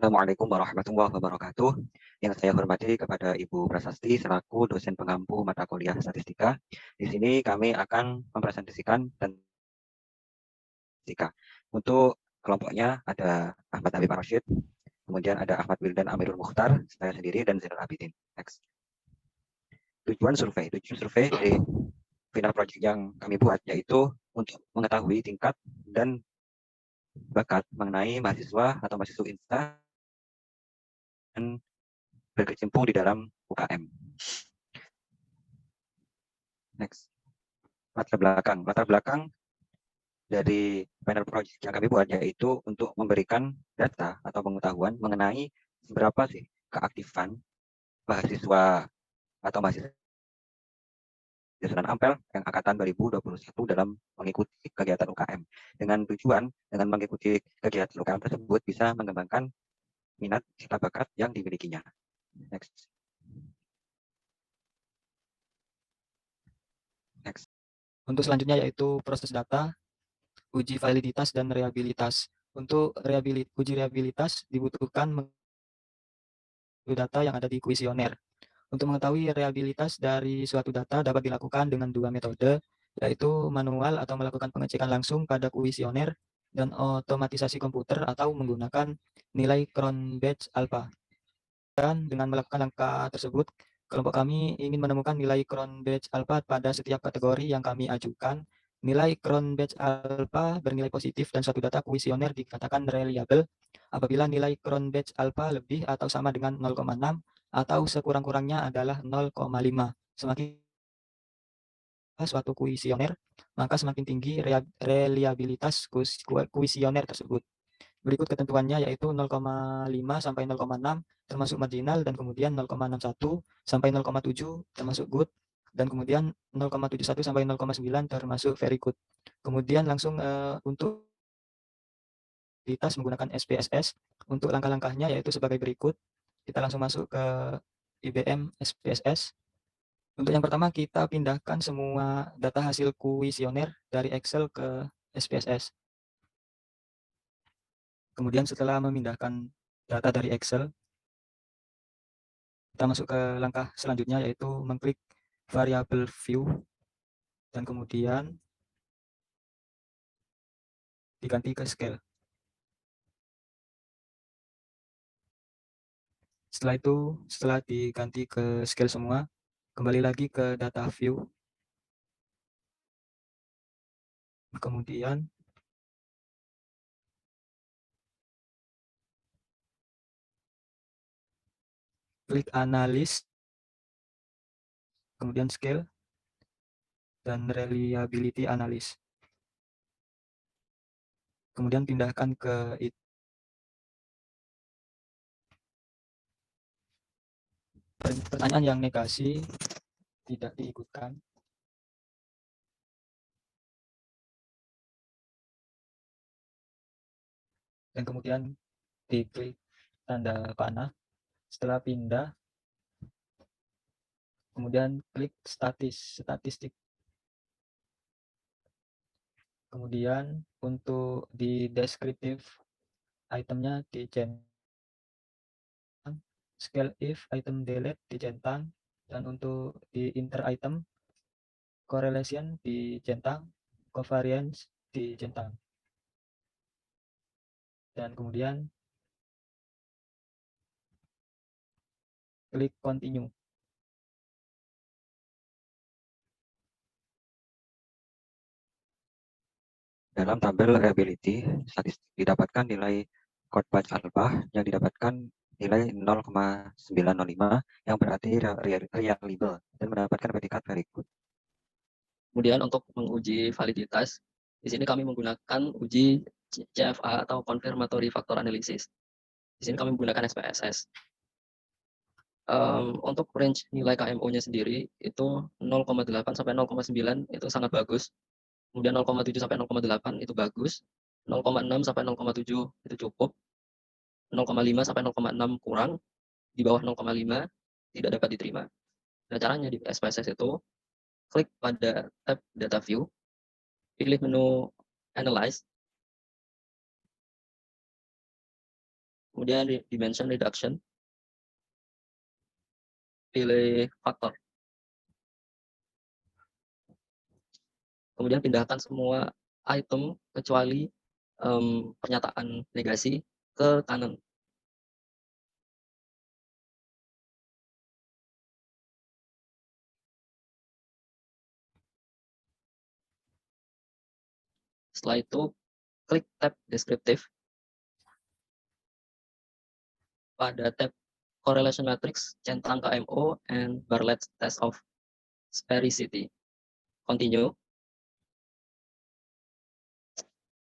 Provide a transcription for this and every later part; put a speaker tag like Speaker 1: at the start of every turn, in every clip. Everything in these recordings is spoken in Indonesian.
Speaker 1: Assalamualaikum warahmatullahi wabarakatuh. Yang saya hormati kepada Ibu Prasasti selaku dosen pengampu mata kuliah statistika. Di sini kami akan mempresentasikan dan statistika. Untuk kelompoknya ada Ahmad Habib Rashid, kemudian ada Ahmad Wildan Amirul Mukhtar, saya sendiri, dan Zainal Abidin. Next. Tujuan survei dari final project yang kami buat yaitu untuk mengetahui tingkat dan bakat mengenai mahasiswa atau mahasiswa instan berkecimpung di dalam UKM. Next. Latar belakang dari panel project yang kami buat yaitu untuk memberikan data atau pengetahuan mengenai seberapa sih keaktifan mahasiswa atau mahasiswa jurusan Ampel yang angkatan 2021 dalam mengikuti kegiatan UKM. Dengan mengikuti kegiatan UKM tersebut bisa mengembangkan minat serta bakat yang dimilikinya. Next.
Speaker 2: Untuk selanjutnya yaitu proses data, uji validitas, dan reliabilitas. Untuk uji reliabilitas dibutuhkan data yang ada di kuesioner. Untuk mengetahui reliabilitas dari suatu data dapat dilakukan dengan dua metode, yaitu manual atau melakukan pengecekan langsung pada kuesioner dan otomatisasi komputer atau menggunakan nilai Cron-Batch alpha. Dan dengan melakukan langkah tersebut, kelompok kami ingin menemukan nilai Cron-Batch alpha pada setiap kategori yang kami ajukan. Nilai Cron-Batch alpha bernilai positif dan suatu data kuesioner dikatakan reliable apabila nilai Cron-Batch alpha lebih atau sama dengan 0,6 atau sekurang-kurangnya adalah 0,5. Semakin suatu kuesioner, maka semakin tinggi reliabilitas kuesioner tersebut. Berikut ketentuannya yaitu 0,5 sampai 0,6 termasuk marginal, dan kemudian 0,61 sampai 0,7 termasuk good, dan kemudian 0,71 sampai 0,9 termasuk very good. Kemudian langsung untuk kualitas menggunakan SPSS. Untuk langkah-langkahnya yaitu sebagai berikut. Kita langsung masuk ke IBM SPSS. Untuk yang pertama, kita pindahkan semua data hasil kuesioner dari Excel ke SPSS. Kemudian setelah memindahkan data dari Excel, kita masuk ke langkah selanjutnya yaitu mengklik variable view dan kemudian diganti ke scale. Setelah itu, setelah diganti ke scale semua, kembali lagi ke data view. Kemudian klik analis, kemudian scale, dan reliability analysis. Kemudian pindahkan ke pertanyaan yang negasi tidak diikutkan. Dan kemudian diklik tanda panah. Setelah pindah, kemudian klik statistik. Kemudian untuk di deskriptif itemnya dicentang, scale if item delete dicentang, dan untuk di inter item correlation dicentang, covariance dicentang. Dan kemudian klik continue.
Speaker 1: Dalam tabel reliability statistik didapatkan nilai Cron-Batch alpha yang didapatkan nilai 0,905 yang berarti reliable dan mendapatkan predikat very good.
Speaker 3: Kemudian untuk menguji validitas, di sini kami menggunakan uji CFA atau Confirmatory Factor Analysis. Di sini kami menggunakan SPSS. Untuk range nilai KMO-nya sendiri itu 0,8 sampai 0,9 itu sangat bagus. Kemudian 0,7 sampai 0,8 itu bagus. 0,6 sampai 0,7 itu cukup. 0,5 sampai 0,6 kurang. Di bawah 0,5 tidak dapat diterima. Nah, caranya di SPSS itu klik pada tab Data View, pilih menu Analyze. Kemudian dimension reduction, pilih faktor. Kemudian pindahkan semua item kecuali pernyataan negasi ke kanan. Setelah itu, klik tab deskriptif. Pada tab correlation matrix, centang KMO and Bartlett's test of sphericity. Continue.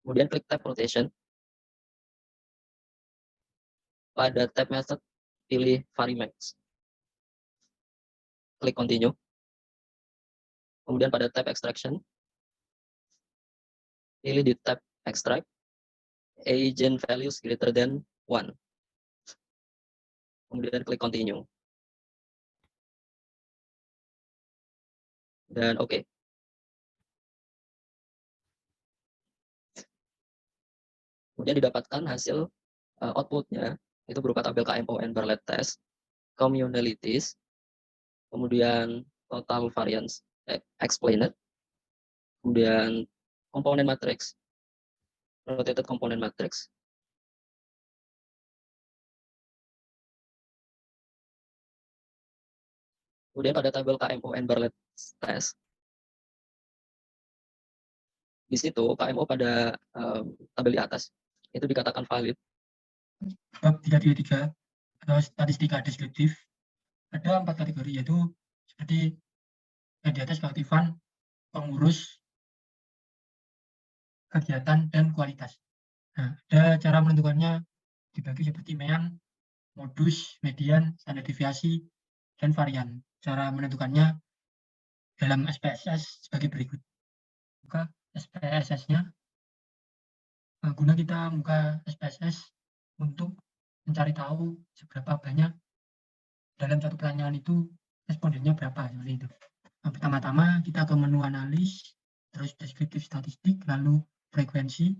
Speaker 3: Kemudian klik tab rotation. Pada tab method, pilih Varimax. Klik continue. Kemudian pada tab extraction, pilih di tab extract, eigenvalues greater than 1. Kemudian klik continue. Dan oke. Kemudian didapatkan hasil outputnya, itu berupa tabel KMON Bartlett test, communalities, kemudian total variance explained, kemudian komponen matrix, rotated komponen matrix, kemudian pada tabel KMON Bartlett test, di situ KMO pada tabel di atas itu dikatakan valid.
Speaker 4: Bab 333 statistika deskriptif ada 4 kategori, yaitu seperti yang di atas keaktifan, pengurus, kegiatan, dan kualitas. Nah, ada cara menentukannya dibagi seperti mean, modus, median, standar deviasi, dan varian. Cara menentukannya dalam SPSS sebagai berikut. Buka SPSS-nya. Guna kita buka SPSS untuk mencari tahu seberapa banyak dalam satu pertanyaan itu respondennya berapa, seperti itu. Nah, pertama-tama kita ke menu analis, terus deskriptif statistik, lalu frekuensi.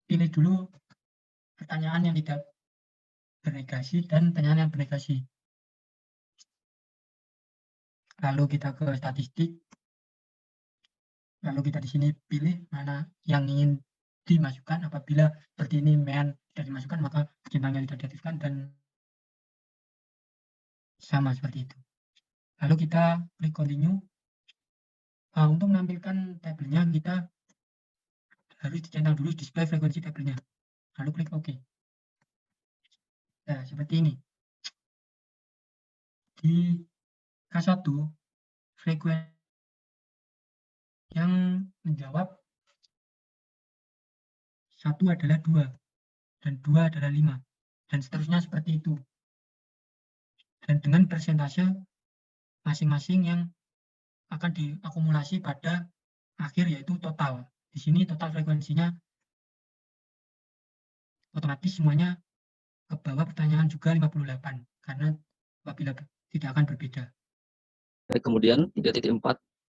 Speaker 4: Pilih dulu pertanyaan yang tidak bernegasi dan pertanyaan yang bernegasi. Lalu kita ke statistik. Lalu kita di sini pilih mana yang ingin dimasukkan. Apabila seperti ini mean tidak dimasukkan, maka centangnya tidak diaktifkan, dan sama seperti itu. Lalu kita klik continue. Untuk menampilkan tabelnya, kita harus dicentang dulu display frekuensi tabelnya. Lalu klik OK. Nah, seperti ini. Di K1, frekuensi yang menjawab 1 adalah 2, dan 2 adalah 5, dan seterusnya seperti itu. Dan dengan persentase masing-masing yang akan diakumulasi pada akhir, yaitu total. Di sini total frekuensinya otomatis semuanya ke bawah pertanyaan juga 58, karena apabila tidak akan berbeda.
Speaker 3: Baik, kemudian 3.4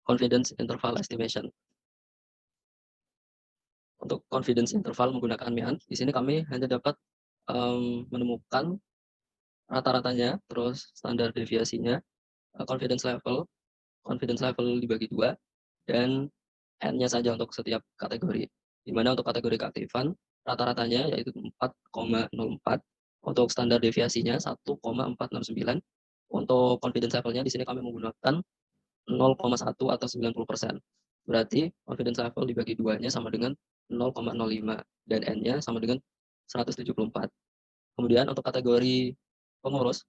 Speaker 3: confidence interval estimation. Untuk confidence interval menggunakan mean, di sini kami hanya dapat menemukan rata-ratanya, terus standar deviasinya, confidence level dibagi 2, dan N-nya saja untuk setiap kategori. Di mana untuk kategori keaktifan, rata-ratanya yaitu 4,04, untuk standar deviasinya 1,469, untuk confidence levelnya di sini kami menggunakan 0,1 atau 90%. Berarti confidence level dibagi 2-nya sama dengan 0,05, dan N-nya sama dengan 174. Kemudian untuk kategori pengurus,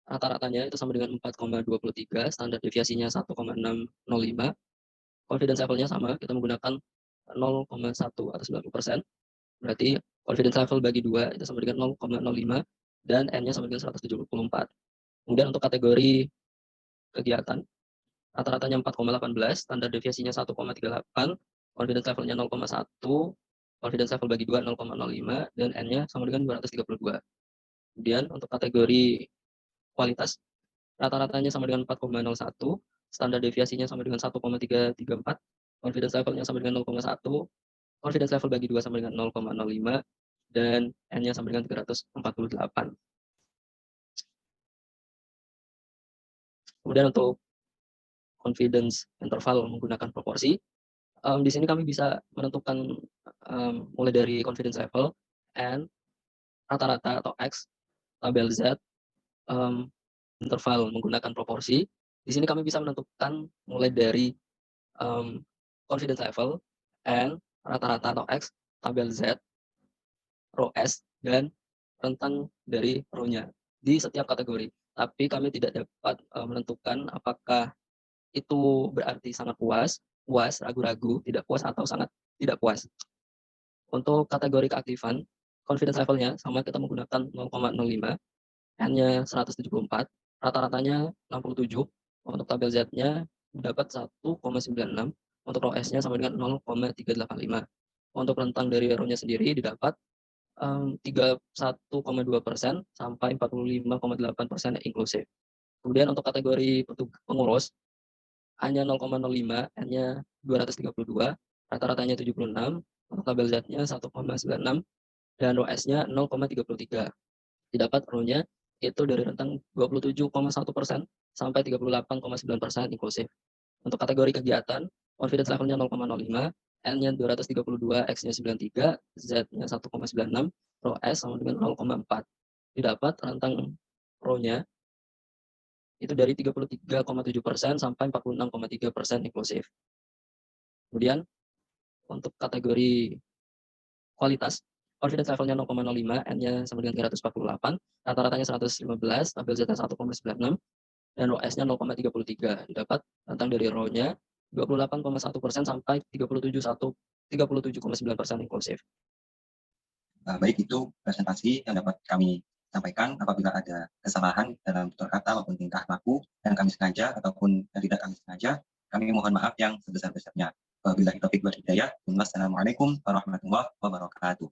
Speaker 3: rata-ratanya itu sama dengan 4,23, standar deviasinya 1,605, confidence levelnya sama, kita menggunakan 0,1 atau 90%. Berarti confidence level bagi 2 itu sama dengan 0,05, dan N-nya sama dengan 174. Kemudian untuk kategori kegiatan, rata-ratanya 4,18, standar deviasinya 1,38, confidence levelnya 0,1, confidence level bagi 2 0,05, dan N-nya sama dengan 232. Kemudian untuk kategori kualitas, rata-ratanya sama dengan 4,01, standar deviasinya sama dengan 1,334, confidence levelnya sama dengan 0,1, confidence level bagi 2 sama dengan 0,05 dan N-nya sama dengan 348. Kemudian untuk confidence interval menggunakan proporsi, di sini kami bisa menentukan mulai dari confidence level N, rata-rata atau X, tabel Z, interval menggunakan proporsi. Di sini kami bisa menentukan mulai dari confidence level N, rata-rata atau X, tabel Z, row S, dan rentang dari row-nya di setiap kategori. Tapi kami tidak dapat menentukan apakah itu berarti sangat puas, puas, ragu-ragu, tidak puas, atau sangat tidak puas. Untuk kategori keaktifan, confidence level-nya sama, kita menggunakan 0,05, N-nya 174, rata-ratanya 67, untuk tabel Z-nya dapat 1,96, untuk row S-nya sama dengan 0,385. Untuk rentang dari row-nya sendiri didapat 31,2% sampai 45,8% inklusif. Kemudian untuk kategori pengurus, A-nya 0,05, N-nya 232, rata-ratanya 76, untuk tabel Z-nya 1,96, dan row S-nya 0,33. Didapat row-nya itu dari rentang 27,1% sampai 38,9% inklusif. Untuk kategori kegiatan, confidence level-nya 0,05, N-nya 232, X-nya 93, Z-nya 1,96, row S sama dengan 0,4. Didapat rentang row-nya itu dari 33,7% sampai 46,3% inklusif. Kemudian untuk kategori kualitas, confidence level-nya 0,05, N-nya sama dengan 348, rata-ratanya 115, tabel Z-nya 1,96, dan row S-nya 0,33. Didapat rentang dari row-nya 28,1% sampai 37,9% inklusif.
Speaker 1: Baik, itu presentasi yang dapat kami sampaikan. Apabila ada kesalahan dalam tutur kata maupun tingkah laku yang kami sengaja ataupun yang tidak kami sengaja, kami mohon maaf yang sebesar-besarnya. Wabillahi taufiq wal hidayah. Wassalamualaikum warahmatullahi wabarakatuh.